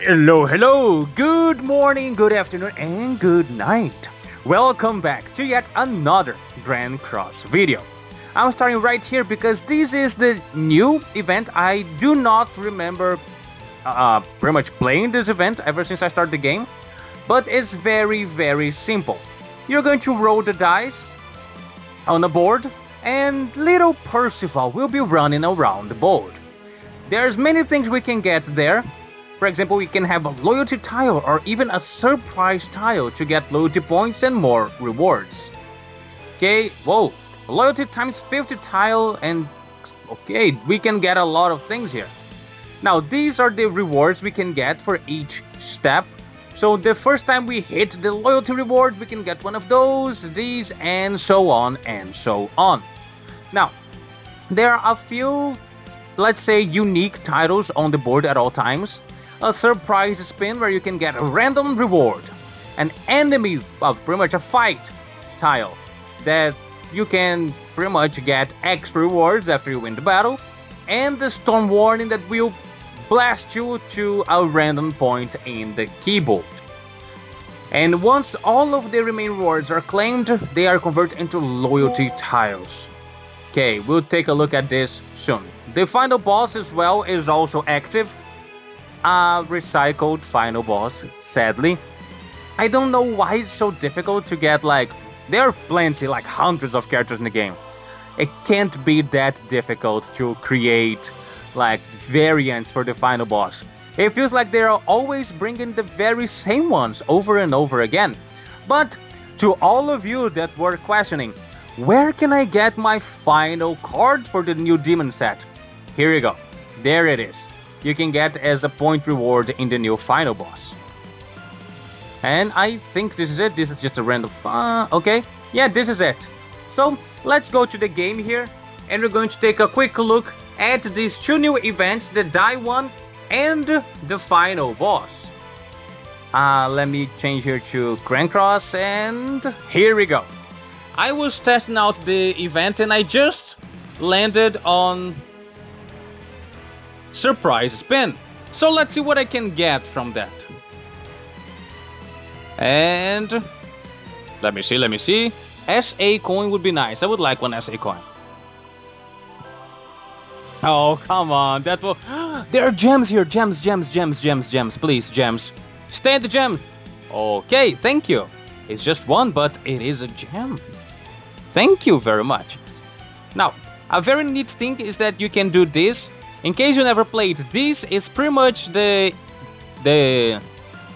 Hello, hello, good morning, good afternoon, and good night. Welcome back to yet another Grand Cross video. I'm starting right here because this is the new event. I do not remember pretty much playing this event ever since I started the game, but it's very simple. You're going to roll the dice on the board, and little Percival will be running around the board. There's many things we can get there. For example, we can have a loyalty tile or even a surprise tile to get loyalty points and more rewards. Okay, whoa, loyalty times 50 tile and okay, we can get a lot of things here. Now, these are the rewards we can get for each step. So the first time we hit the loyalty reward, we can get one of those, these, and so on and so on. Now, there are a few, let's say, unique titles on the board at all times. A surprise spin where you can get a random reward, an enemy of pretty much a fight tile that you can pretty much get extra rewards after you win the battle, and the storm warning that will blast you to a random point in the keyboard. And once all of the remaining rewards are claimed, they are converted into loyalty tiles. Okay, we'll take a look at this soon. The final boss as well is also active. A recycled final boss, sadly. I don't know why it's so difficult to get, like, there are plenty, like hundreds of characters in the game. It can't be that difficult to create, like, variants for the final boss. It feels like they're always bringing the very same ones over and over again. But to all of you that were questioning, where can I get my final card for the new demon set? Here you go. There it is. You can get as a point reward in the new final boss. And I think this is it. This is just a random... okay. Yeah, this is it. So, let's go to the game here. And we're going to take a quick look at these two new events. The Die one and the final boss. Let me change here to Grand Cross. And here we go. I was testing out the event and I just landed on surprise spin. So let's see what I can get from that. And let me see. SA coin would be nice. I would like one SA coin. Oh, come on. That will... There are gems here. Gems. Please, gems. Stay at the gem. Okay, thank you. It's just one, but it is a gem. Thank you very much. Now, a very neat thing is that you can do this. In case you never played, this is pretty much the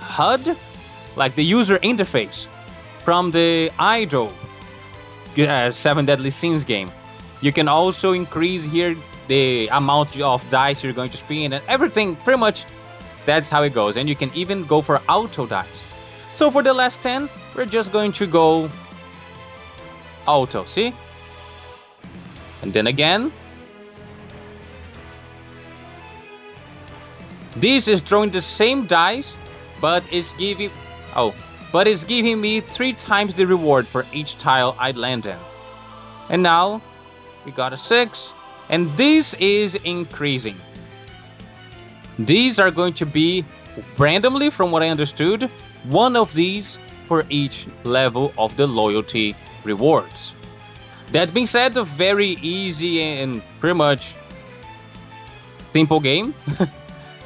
HUD, like the user interface from the Idol 7 Deadly Sins game. You can also increase here the amount of dice you're going to spin and everything, pretty much that's how it goes. And you can even go for auto dice. So for the last 10, we're just going to go auto, see? And then again, this is throwing the same dice, but it's giving me 3 times the reward for each tile I land in. And now we got a 6, and this is increasing. These are going to be randomly, from what I understood, one of these for each level of the loyalty rewards. That being said, a very easy and pretty much simple game.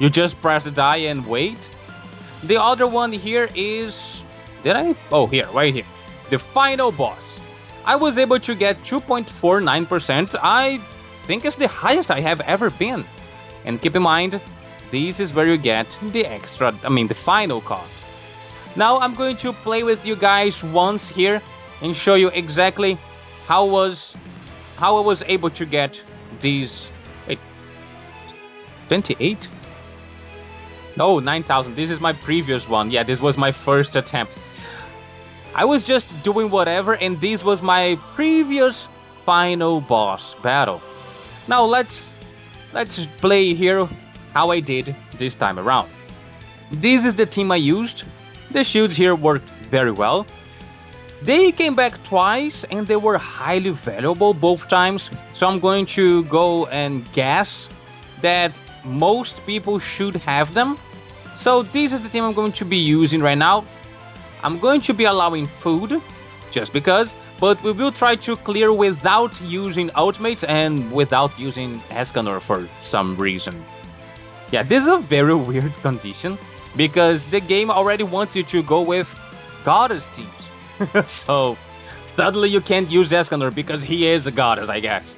You just press the die and wait. The other one here is... here, right here. The final boss. I was able to get 2.49%. I think it's the highest I have ever been. And keep in mind, this is where you get the the final card. Now I'm going to play with you guys once here and show you exactly how I was able to get these... Wait, 28? No, 9,000. This is my previous one. Yeah, this was my first attempt. I was just doing whatever, and this was my previous final boss battle. Now let's play here how I did this time around. This is the team I used. The shields here worked very well. They came back twice, and they were highly valuable both times. So I'm going to go and guess that most people should have them. So this is the team I'm going to be using right now. I'm going to be allowing food, just because, but we will try to clear without using ultimates and without using Escanor for some reason. Yeah, this is a very weird condition, because the game already wants you to go with goddess teams. So suddenly you can't use Escanor because he is a goddess, I guess.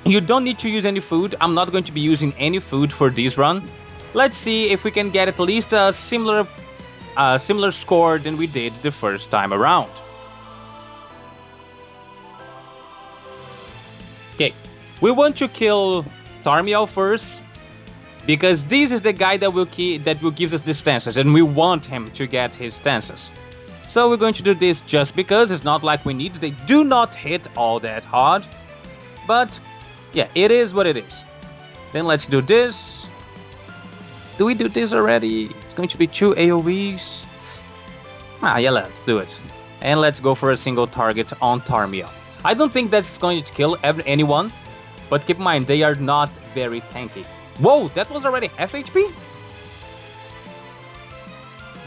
You don't need to use any food. I'm not going to be using any food for this run. Let's see if we can get at least a similar score than we did the first time around. Okay, we want to kill Tarmiel first, because this is the guy that will give us the stances, and we want him to get his stances. So we're going to do this just because. It's not like we need. They do not hit all that hard, but yeah, it is what it is. Then let's do this. Do we do this already? It's going to be 2 AoEs. Yeah, let's do it. And let's go for a single target on Tarmiel. I don't think that's going to kill anyone, but keep in mind, they are not very tanky. Whoa, that was already half HP?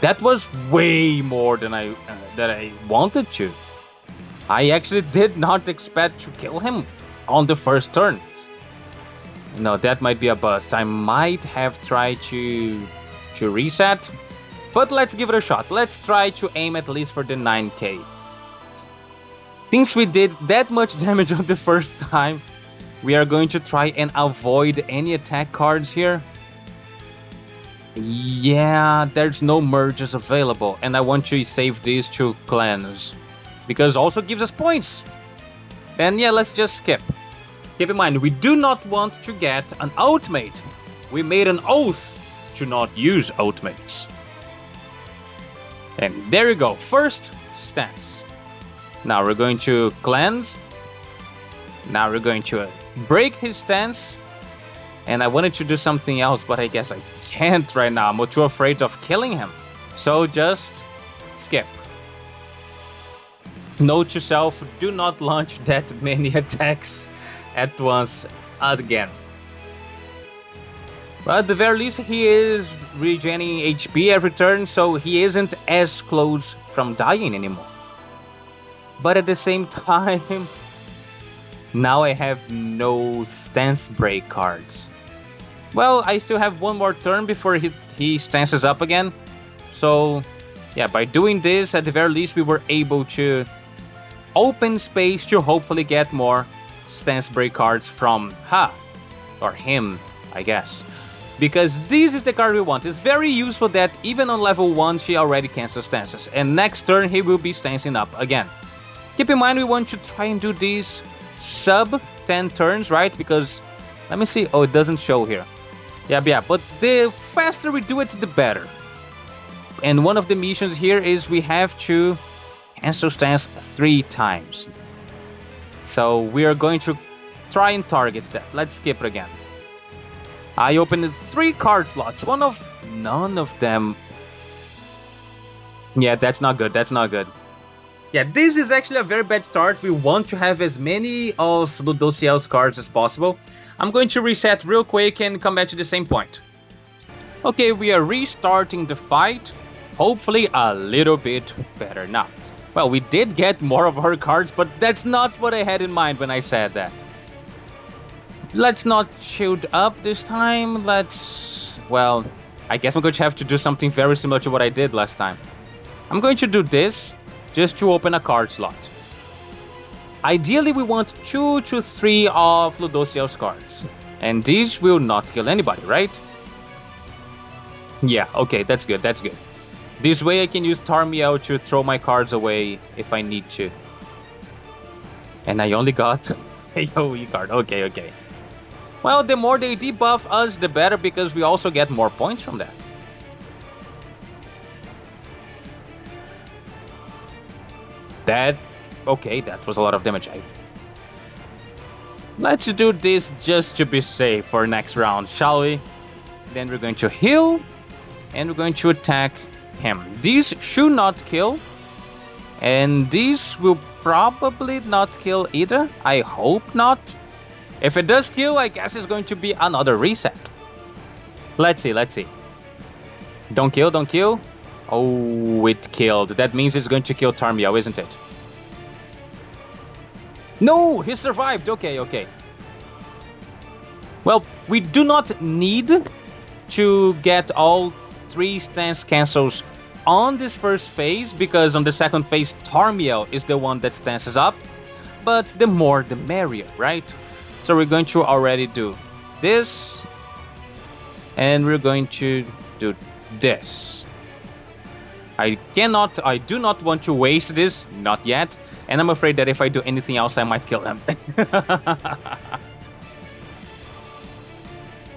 That was way more than I wanted to. I actually did not expect to kill him on the first turn. No, that might be a bust. I might have tried to reset, but let's give it a shot. Let's try to aim at least for the 9k. Since we did that much damage on the first time, we are going to try and avoid any attack cards here. Yeah, there's no merges available, and I want to save these to cleanse, because it also gives us points. And yeah, let's just skip. Keep in mind, we do not want to get an ultimate. We made an oath to not use ultimates. And there you go, first stance. Now we're going to cleanse. Now we're going to break his stance. And I wanted to do something else, but I guess I can't right now. I'm too afraid of killing him. So just skip. Note to self, do not launch that many attacks at once again. But at the very least, he is regaining HP every turn, so he isn't as close from dying anymore. But at the same time, now I have no stance break cards. Well, I still have one more turn before he stances up again. So, yeah, by doing this, at the very least, we were able to open space to hopefully get more stance break cards from her, or him, I guess. Because this is the card we want. It's very useful that even on level 1, she already cancels stances. And next turn, he will be stancing up again. Keep in mind, we want to try and do these sub 10 turns, right? Because, let me see. Oh, it doesn't show here. Yeah, but the faster we do it, the better. And one of the missions here is we have to cancel stance 3 times. So we are going to try and target that. Let's skip it again. I opened 3 card slots. None of them. Yeah, that's not good. That's not good. Yeah, this is actually a very bad start. We want to have as many of Ludociel's cards as possible. I'm going to reset real quick and come back to the same point. Okay, we are restarting the fight. Hopefully a little bit better now. Well, we did get more of her cards, but that's not what I had in mind when I said that. Let's not shield up this time. Well, I guess I'm going to have to do something very similar to what I did last time. I'm going to do this just to open a card slot. Ideally, we want 2 to 3 of Ludociel's cards. And these will not kill anybody, right? Yeah, okay, that's good, that's good. This way I can use Tarmiel to throw my cards away if I need to. And I only got a AoE card. Okay. Well, the more they debuff us, the better, because we also get more points from that. Okay, that was a lot of damage. Let's do this just to be safe for next round, shall we? Then we're going to heal, and we're going to attack him. These should not kill, and these will probably not kill either. I hope not. If it does kill, I guess it's going to be another reset. Let's see. Don't kill, don't kill. Oh, it killed. That means it's going to kill Tarmiel, isn't it? No, he survived. Okay, okay. Well, we do not need to get all 3 stance cancels on this first phase, because on the second phase, Tarmiel is the one that stances up. But the more, the merrier, right? So we're going to already do this. And we're going to do this. I do not want to waste this, not yet. And I'm afraid that if I do anything else, I might kill them.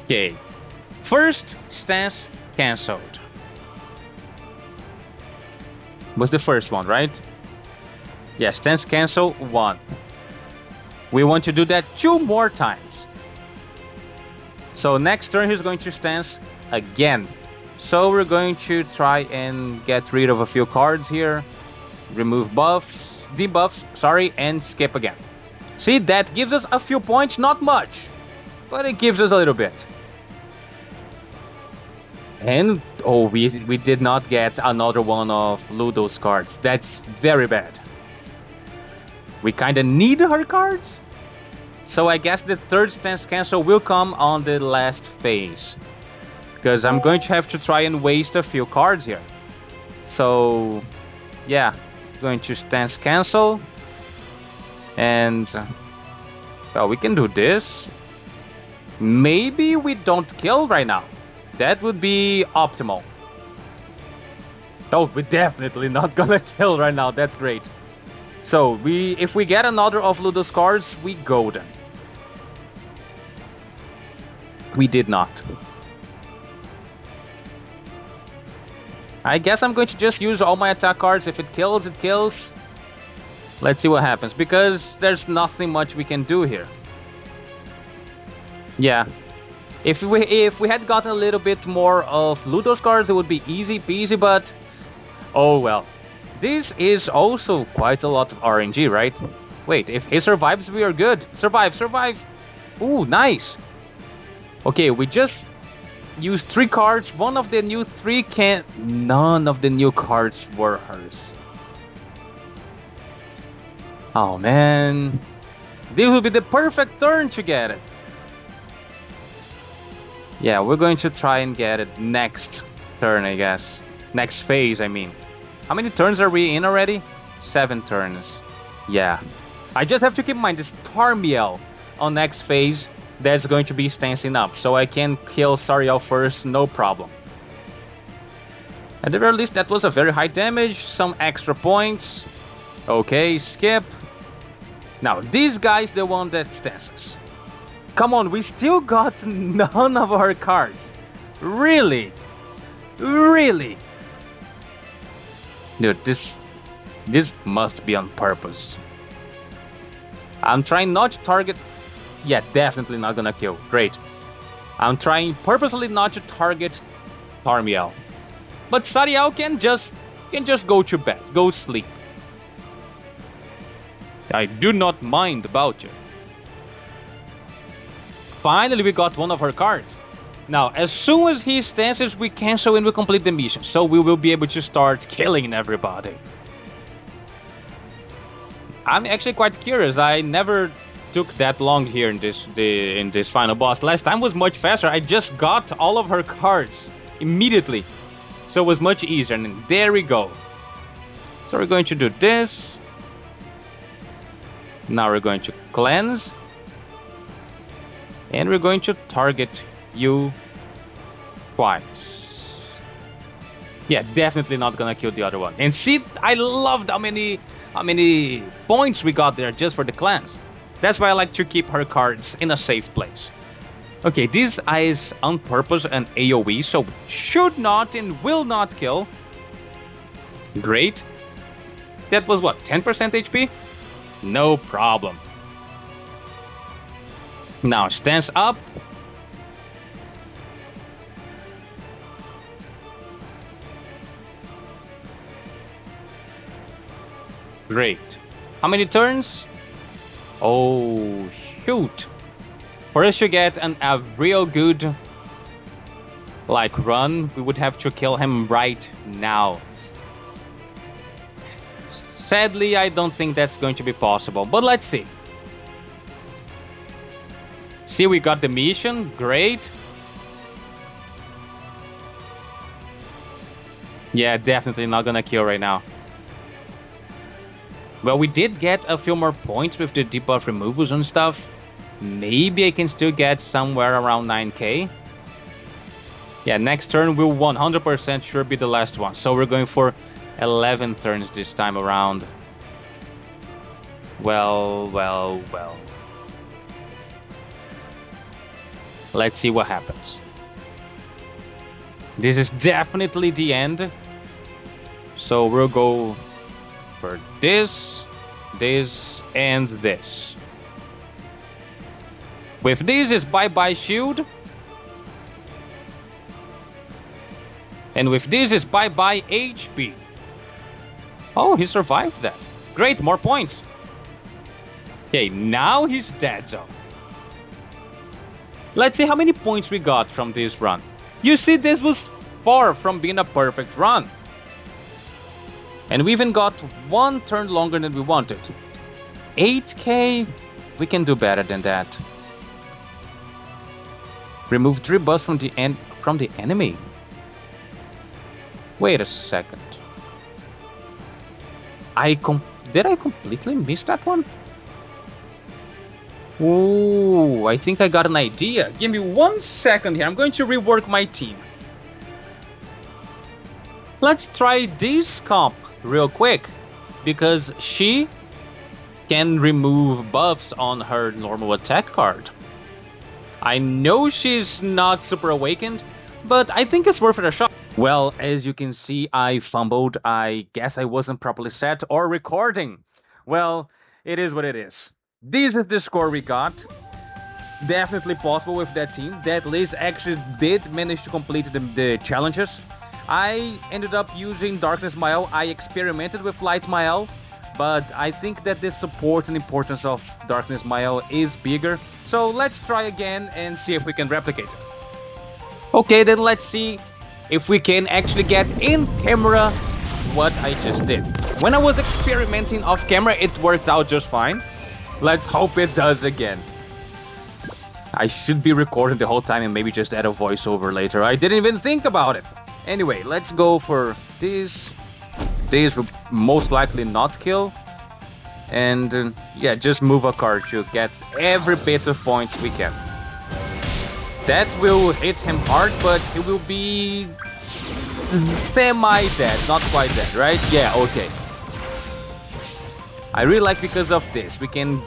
Okay. First stance cancelled. Was the first one, right? Yeah, stance cancel 1. We want to do that 2 more times. So next turn he's going to stance again. So we're going to try and get rid of a few cards here. Remove buffs, debuffs, sorry, and skip again. See, that gives us a few points, not much, but it gives us a little bit. And, oh, we did not get another one of Ludo's cards. That's very bad. We kind of need her cards. So I guess the third stance cancel will come on the last phase. Because I'm going to have to try and waste a few cards here. So, yeah. Going to stance cancel. And, well, we can do this. Maybe we don't kill right now. That would be optimal. Oh, we're definitely not gonna kill right now. That's great. So, if we get another of Ludo's cards, we golden. We did not. I guess I'm going to just use all my attack cards. If it kills, it kills. Let's see what happens, because there's nothing much we can do here. Yeah. If we had gotten a little bit more of Ludo's cards, it would be easy peasy, but... oh well. This is also quite a lot of RNG, right? Wait, if he survives, we are good. Survive, survive! Ooh, nice! Okay, we just used 3 cards. One of the new 3 can't... none of the new cards were hers. Oh man. This will be the perfect turn to get it. Yeah, we're going to try and get it next turn, I guess. Next phase, I mean. How many turns are we in already? 7 turns. Yeah. I just have to keep in mind this Tarmiel on next phase that's going to be stancing up. So I can kill Sariel first, no problem. At the very least, that was a very high damage. Some extra points. Okay, skip. Now, this guy's the one that stances. Come on, we still got none of our cards. Really? Really? Dude, this must be on purpose. I'm trying not to target... yeah, definitely not gonna kill. Great. I'm trying purposely not to target Tarmiel. But Sariel can just go to bed, go sleep. I do not mind about you. Finally, we got one of her cards. Now, as soon as he stances, we cancel and we complete the mission. So we will be able to start killing everybody. I'm actually quite curious. I never took that long here in this final boss. Last time was much faster. I just got all of her cards immediately. So it was much easier. And there we go. So we're going to do this. Now we're going to cleanse. And we're going to target you twice. Yeah, definitely not gonna kill the other one. And see, I loved how many points we got there just for the cleanse. That's why I like to keep her cards in a safe place. Okay, this is on purpose an AoE, so should not and will not kill. Great. That was what, 10% HP? No problem. Now stance up. Great. How many turns? Oh, shoot. For us to get a real good like run, we would have to kill him right now. Sadly, I don't think that's going to be possible, but let's see. See, we got the mission. Great. Yeah, definitely not gonna kill right now. Well, we did get a few more points with the debuff removals and stuff. Maybe I can still get somewhere around 9k. Yeah, next turn will 100% sure be the last one. So we're going for 11 turns this time around. Well. Let's see what happens. This is definitely the end. So we'll go for this, and this. With this is bye-bye shield. And with this is bye-bye HP. Oh, he survived that. Great, more points. Okay, now he's dead zone. Let's see how many points we got from this run. You see, this was far from being a perfect run. And we even got one turn longer than we wanted. 8k? We can do better than that. Remove 3 buffs from the enemy. Wait a second. Did I completely miss that one? Ooh, I think I got an idea. Give me 1 second here. I'm going to rework my team. Let's try this comp real quick, because she can remove buffs on her normal attack card. I know she's not super awakened, but I think it's worth it a shot. Well, as you can see, I fumbled. I guess I wasn't properly set or recording. Well, it is what it is. This is the score we got. Definitely possible with that team. That Liz actually did manage to complete the challenges. I ended up using Darkness Mael. I experimented with Light Mael, but I think that the support and importance of Darkness Mael is bigger. So let's try again and see if we can replicate it. Okay, then let's see if we can actually get in camera what I just did. When I was experimenting off camera, it worked out just fine. Let's hope it does again. I should be recording the whole time and maybe just add a voiceover later. I didn't even think about it. Anyway, let's go for this. This will most likely not kill. And yeah, just move a card to get every bit of points we can. That will hit him hard, but he will be semi-dead, not quite dead, right? Yeah, okay. I really like because of this. We can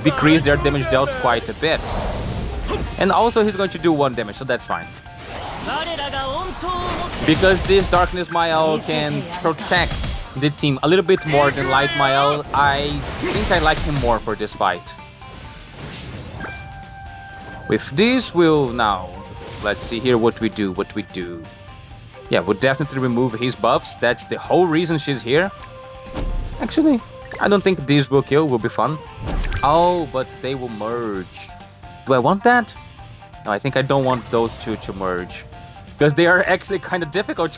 decrease their damage dealt quite a bit. And also he's going to do 1 damage, so that's fine. Because this Darkness Mael can protect the team a little bit more than Light Mael, I think I like him more for this fight. With this, we'll now... Let's see here what we do. Yeah, we'll definitely remove his buffs. That's the whole reason she's here. Actually, I don't think this will kill. Will be fun. Oh, but they will merge. Do I want that? No, I think I don't want those two to merge. Because they are actually kind of difficult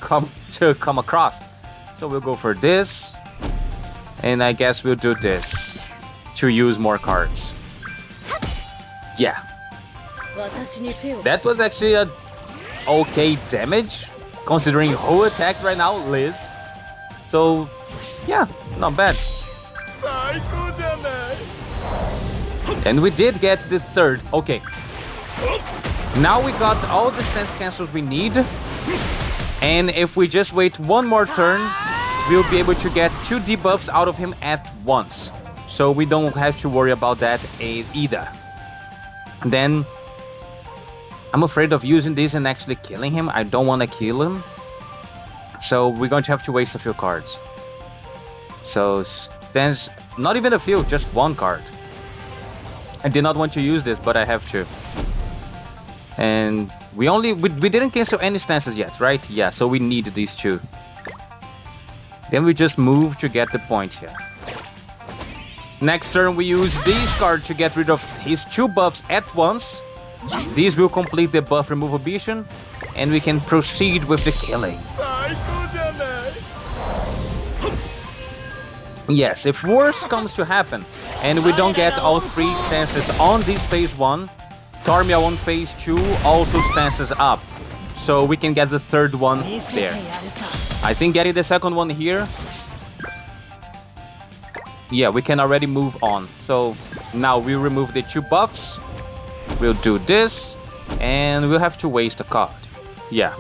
to come across. So we'll go for this. And I guess we'll do this to use more cards. Yeah. That was actually a okay damage, considering who attacked right now, Liz. So, yeah, not bad. And we did get the 3rd. Okay. Now we got all the stance cancels we need. And if we just wait 1 more turn, we'll be able to get 2 debuffs out of him at once. So we don't have to worry about that either. And then I'm afraid of using this and actually killing him. I don't want to kill him. So we're going to have to waste a few cards. So there's not even a few, just 1 card. I did not want to use this, but I have to. And we didn't cancel any stances yet, right? Yeah, so we need these 2. Then we just move to get the points here. Next turn we use this card to get rid of his 2 buffs at once. These will complete the buff removal mission. and we can proceed with the killing. Yes, if worse comes to happen, and we don't get all 3 stances on this phase 1, Tarmiel on phase 2 also stances up, so we can get the 3rd one there. I think getting the 2nd one here, yeah, we can already move on. So now we remove the 2 buffs, we'll do this, and we'll have to waste a card. Yeah.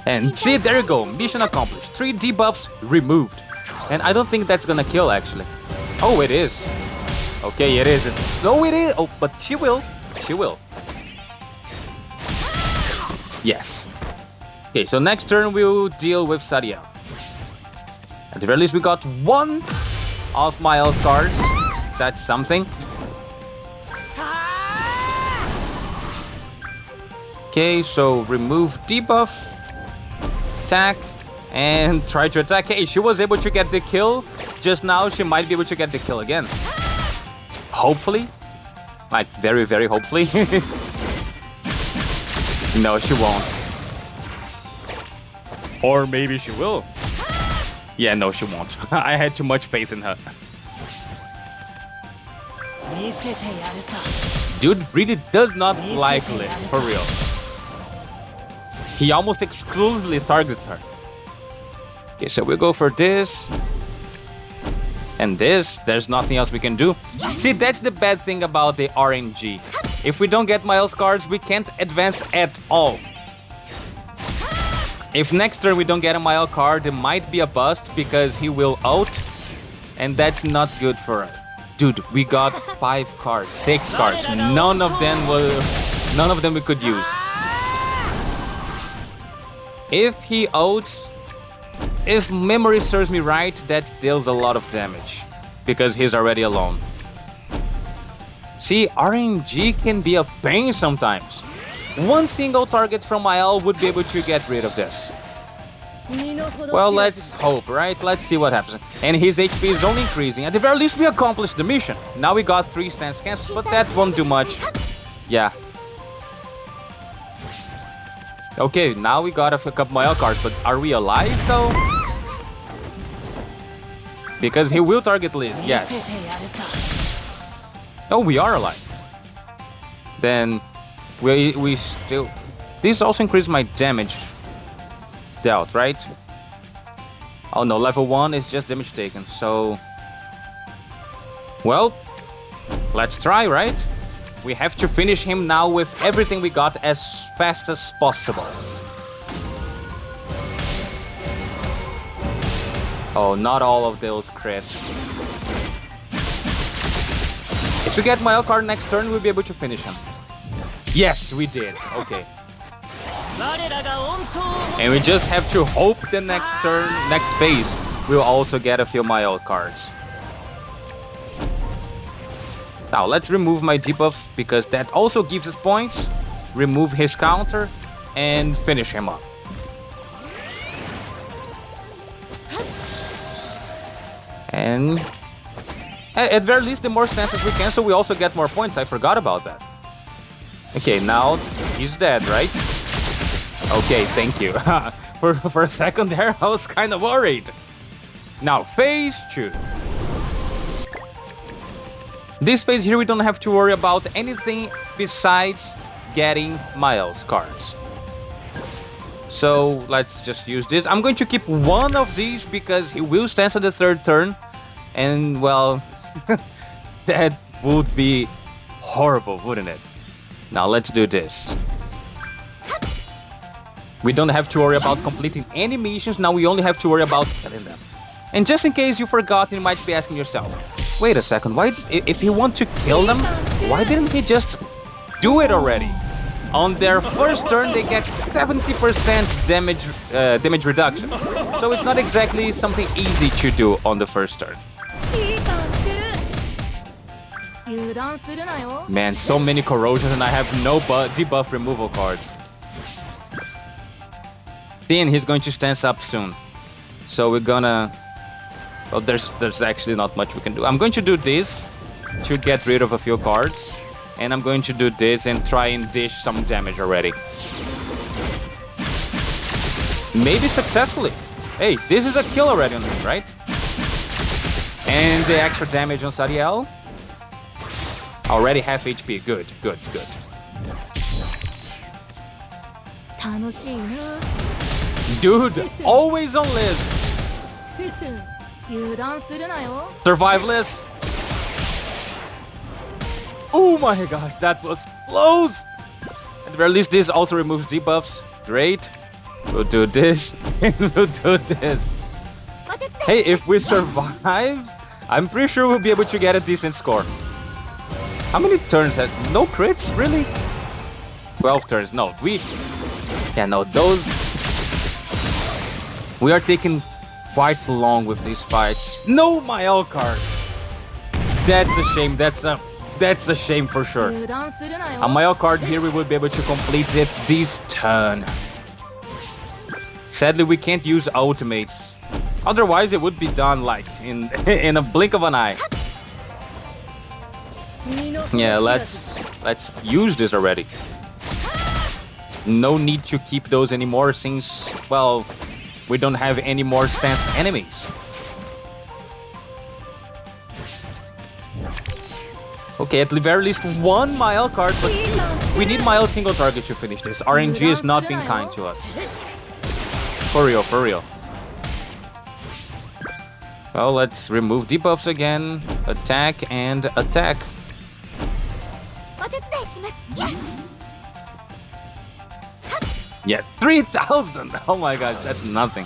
And see, there you go, mission accomplished. 3 debuffs removed. And I don't think that's gonna kill, actually. Oh, it is. Okay, it isn't. No, it is. Oh, but she will. She will. Yes. Okay, so next turn we'll deal with Sariel. At the very least, we got 1 of Miles cards. That's something. Okay, so remove debuff, attack, and try to attack. Hey, she was able to get the kill just now. She might be able to get the kill again. Hopefully. Like, very, very hopefully. No, she won't. Or maybe she will. Yeah, no, she won't. I had too much faith in her. Dude really does not like Liz, for real. He almost exclusively targets her. Okay, so we'll go for this. And this, there's nothing else we can do. See, that's the bad thing about the RNG. If we don't get Miles cards, we can't advance at all. If next turn we don't get a Miles card, it might be a bust because he will ult. And that's not good for us. Dude, we got 5 cards, 6 cards. None of them we could use. If he ults, if memory serves me right, that deals a lot of damage. Because he's already alone. See, RNG can be a pain sometimes. 1 single target from IL would be able to get rid of this. Well, let's hope, right? Let's see what happens. And his HP is only increasing. At the very least, we accomplished the mission. Now we got 3 stance cancels, but that won't do much. Yeah. Okay, now we got a couple Miles cards, but are we alive though? Because he will target Liz, yes. Oh, we are alive. Then we still... This also increased my damage dealt, right? Oh no, level 1 is just damage taken, so... Well, let's try, right? We have to finish him now with everything we got as fast as possible. Oh, not all of those crit. If we get Miles card next turn, we'll be able to finish him. Yes, we did. Okay. And we just have to hope the next turn, next phase, we'll also get a few Miles cards. Now, let's remove my debuffs, because that also gives us points. Remove his counter, and finish him up. And at very least, the more stances we can, so we also get more points. I forgot about that. Okay, now he's dead, right? Okay, thank you. for a second there, I was kind of worried. Now, phase 2. This phase here, we don't have to worry about anything besides getting Miles cards. So let's just use this. I'm going to keep 1 of these because he will stance on the 3rd turn. And well, that would be horrible, wouldn't it? Now let's do this. We don't have to worry about completing any missions. Now we only have to worry about killing them. And just in case you forgot, you might be asking yourself, wait a second, why, if you want to kill them, why didn't he just do it already? On their first turn, they get 70% damage reduction. So it's not exactly something easy to do on the first turn. Man, so many corrosions and I have no debuff removal cards. Then he's going to stance up soon. So we're gonna... Well, there's actually not much we can do. I'm going to do this to get rid of a few cards. And I'm going to do this and try and dish some damage already. Maybe successfully. Hey, this is a kill already on him, right? And the extra damage on Sariel. Already half HP. Good, good, good. Dude, always on Liz. Survive, Liz. Oh my gosh, that was close. At the very least, this also removes debuffs. Great. We'll do this, and we'll do this. Hey, if we survive, I'm pretty sure we'll be able to get a decent score. How many turns had... No crits? Really? 12 turns. No, we... Yeah, no, those... We are taking quite long with these fights. No, my L card! That's a shame. That's a shame for sure. On my L card here, we will be able to complete it this turn. Sadly, we can't use ultimates. Otherwise, it would be done like in a blink of an eye. Yeah, let's use this already. No need to keep those anymore since, well, we don't have any more stance enemies. Okay, at the very least one Mile card, but dude, we need Mile single target to finish this. RNG is not being kind to us. For real, for real. Well, let's remove debuffs again. Attack and attack. Yeah, 3,000! Oh my gosh, that's nothing.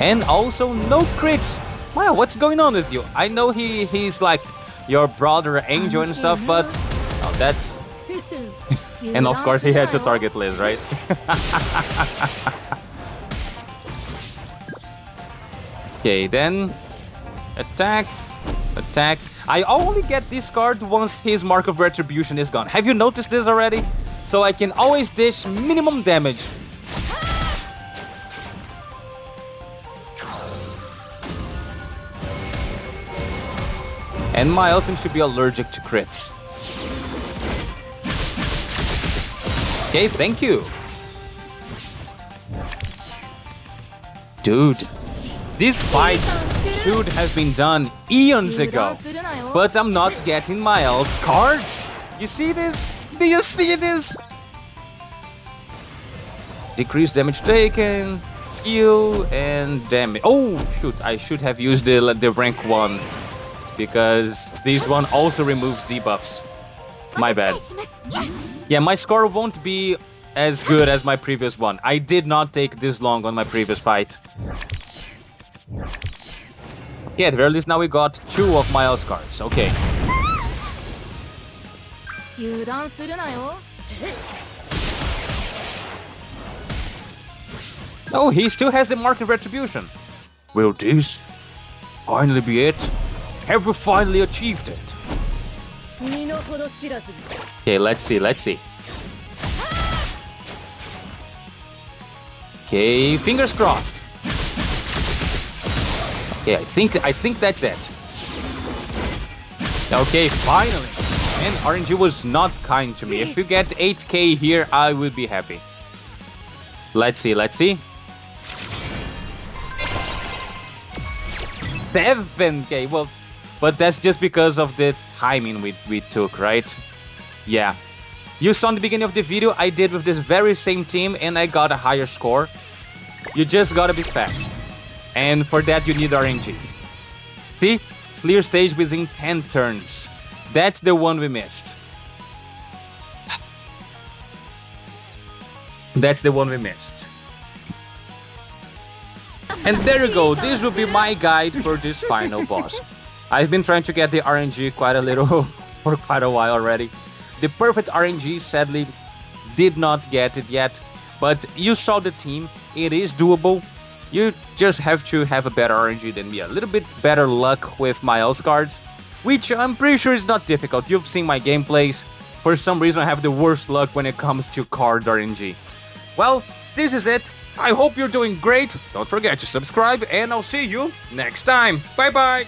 And also no crits. Wow, what's going on with you? I know he's like your brother Angel and stuff, but oh, that's... And of course he had to target Liz, right? Okay, then attack, attack. I only get this card once his Mark of Retribution is gone. Have you noticed this already? So I can always dish minimum damage. And Miles seems to be allergic to crits. Okay, thank you. Dude, this fight should have been done eons ago. But I'm not getting Miles cards. You see this? Do you see this? Decrease damage taken, heal, and damage. Oh, shoot. I should have used the rank 1. Because this one also removes debuffs. My bad. Yeah, my score won't be as good as my previous one. I did not take this long on my previous fight. Yeah, at the very least now we got 2 of Miles cards. Okay. Oh, he still has the Mark of Retribution. Will this finally be it? Have we finally achieved it? Okay, let's see, let's see. Okay, fingers crossed. Okay, I think that's it. Okay, finally. And RNG was not kind to me. If you get 8k here, I will be happy. Let's see, let's see. 7k, well, but that's just because of the timing we took, right? Yeah. You saw in the beginning of the video, I did with this very same team and I got a higher score. You just gotta be fast. And for that you need RNG. See? Clear stage within 10 turns. That's the one we missed. That's the one we missed. And there you go, this will be my guide for this final boss. I've been trying to get the RNG quite a little for quite a while already. The perfect RNG sadly did not get it yet, but you saw the team, it is doable. You just have to have a better RNG than me, a little bit better luck with Miles cards, which I'm pretty sure is not difficult. You've seen my gameplays. For some reason I have the worst luck when it comes to card RNG. Well, this is it. I hope you're doing great. Don't forget to subscribe and I'll see you next time. Bye bye.